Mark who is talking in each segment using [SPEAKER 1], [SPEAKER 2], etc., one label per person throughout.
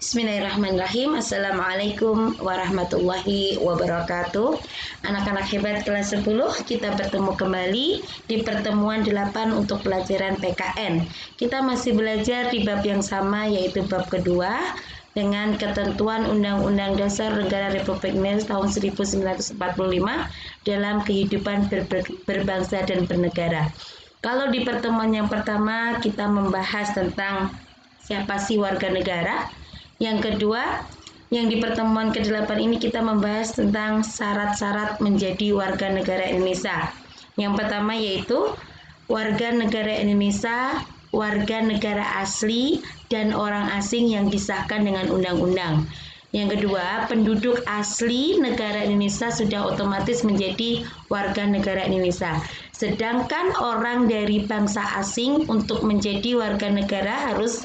[SPEAKER 1] Bismillahirrahmanirrahim. Assalamualaikum warahmatullahi wabarakatuh. Anak-anak hebat kelas 10, kita bertemu kembali di pertemuan 8 untuk pelajaran PKN. Kita masih belajar di bab yang sama, yaitu bab kedua dengan ketentuan Undang-Undang Dasar Negara Republik Indonesia tahun 1945 dalam kehidupan berbangsa dan bernegara. Kalau di pertemuan yang pertama kita membahas tentang siapa sih warga negara. Yang kedua, yang di pertemuan ke-8 ini kita membahas tentang syarat-syarat menjadi warga negara Indonesia. Yang pertama yaitu warga negara Indonesia, warga negara asli, dan orang asing yang disahkan dengan undang-undang. Yang kedua, penduduk asli negara Indonesia sudah otomatis menjadi warga negara Indonesia. Sedangkan orang dari bangsa asing untuk menjadi warga negara harus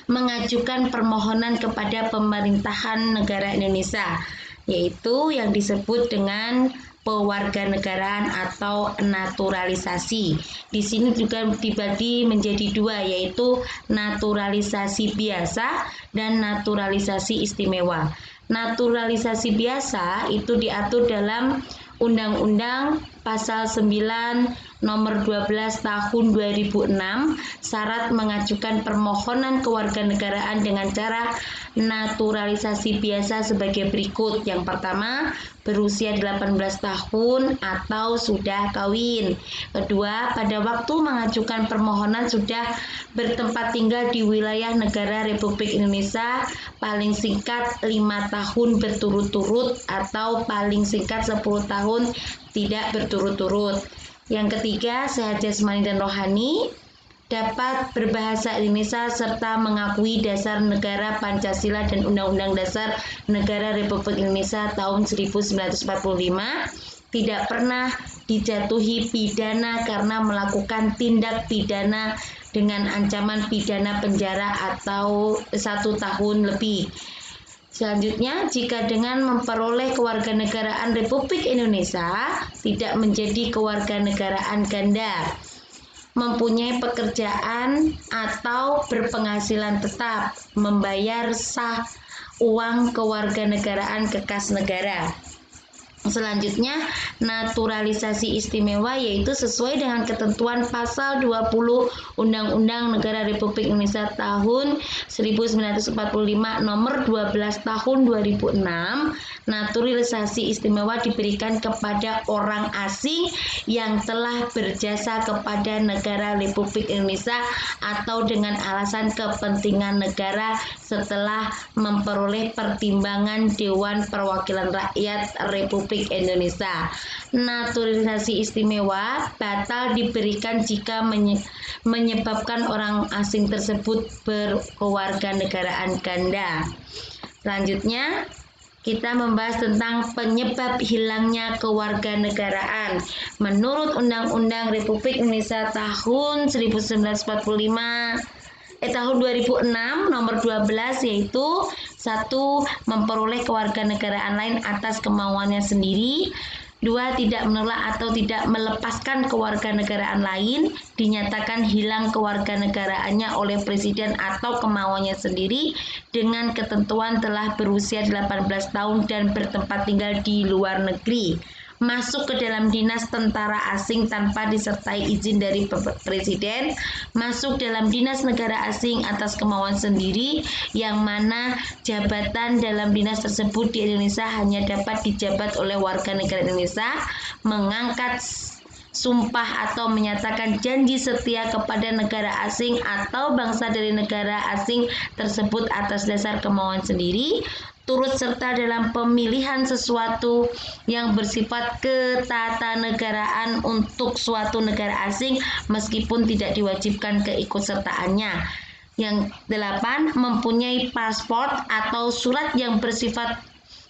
[SPEAKER 1] mengajukan permohonan kepada pemerintahan negara Indonesia, yaitu yang disebut dengan pewarganegaraan atau naturalisasi. Di sini juga dibagi menjadi dua, yaitu naturalisasi biasa dan naturalisasi istimewa. Naturalisasi biasa itu diatur dalam Undang-Undang Pasal 9 Nomor 12 Tahun 2006, syarat mengajukan permohonan kewarganegaraan dengan cara naturalisasi biasa sebagai berikut. Yang pertama, berusia 18 tahun atau sudah kawin. Kedua, pada waktu mengajukan permohonan sudah bertempat tinggal di wilayah negara Republik Indonesia paling singkat 5 tahun berturut-turut atau paling singkat 10 tahun tidak berturut-turut. Yang ketiga, sehat jasmani dan rohani, dapat berbahasa Indonesia serta mengakui dasar negara Pancasila dan Undang-Undang Dasar Negara Republik Indonesia tahun 1945, tidak pernah dijatuhi pidana karena melakukan tindak pidana dengan ancaman pidana penjara atau 1 tahun lebih. Selanjutnya, jika dengan memperoleh kewarganegaraan Republik Indonesia tidak menjadi kewarganegaraan ganda, mempunyai pekerjaan atau berpenghasilan tetap, membayar sah uang kewarganegaraan kekas negara. Selanjutnya, naturalisasi istimewa yaitu sesuai dengan ketentuan pasal 20 Undang-Undang Negara Republik Indonesia tahun 1945 nomor 12 tahun 2006. Naturalisasi istimewa diberikan kepada orang asing yang telah berjasa kepada negara Republik Indonesia atau dengan alasan kepentingan negara setelah memperoleh pertimbangan Dewan Perwakilan Rakyat Republik Indonesia. Naturalisasi istimewa batal diberikan jika menyebabkan orang asing tersebut berkewarganegaraan ganda. Selanjutnya, kita membahas tentang penyebab hilangnya kewarganegaraan. Menurut Undang-Undang Republik Indonesia tahun 2006 nomor 12 yaitu 1. Memperoleh kewarganegaraan lain atas kemauannya sendiri. 2. Tidak menolak atau tidak melepaskan kewarganegaraan lain, dinyatakan hilang kewarganegaraannya oleh presiden atau kemauannya sendiri dengan ketentuan telah berusia 18 tahun dan bertempat tinggal di luar negeri. Masuk ke dalam dinas tentara asing tanpa disertai izin dari presiden, masuk dalam dinas negara asing atas kemauan sendiri, yang mana jabatan dalam dinas tersebut di Indonesia hanya dapat dijabat oleh warga negara Indonesia, mengangkat sumpah atau menyatakan janji setia kepada negara asing atau bangsa dari negara asing tersebut atas dasar kemauan sendiri, turut serta dalam pemilihan sesuatu yang bersifat ketatanegaraan untuk suatu negara asing meskipun tidak diwajibkan keikutsertaannya. Yang 8, mempunyai paspor atau surat yang bersifat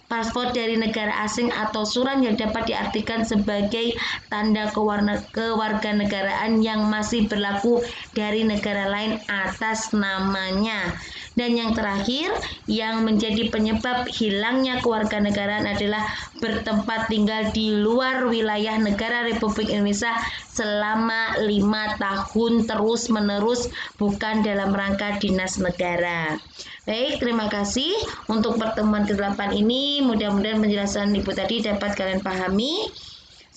[SPEAKER 1] paspor dari negara asing atau surat yang dapat diartikan sebagai tanda kewarganegaraan yang masih berlaku dari negara lain atas namanya. Dan yang terakhir, yang menjadi penyebab hilangnya kewarganegaraan adalah bertempat tinggal di luar wilayah negara Republik Indonesia selama 5 tahun terus-menerus, bukan dalam rangka dinas negara. Baik, terima kasih untuk pertemuan ke-8 ini. Mudah-mudahan penjelasan Ibu tadi dapat kalian pahami.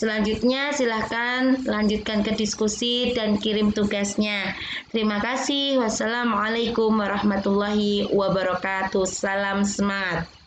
[SPEAKER 1] Selanjutnya silahkan lanjutkan ke diskusi dan kirim tugasnya. Terima kasih. Wassalamualaikum warahmatullahi wabarakatuh. Salam semangat.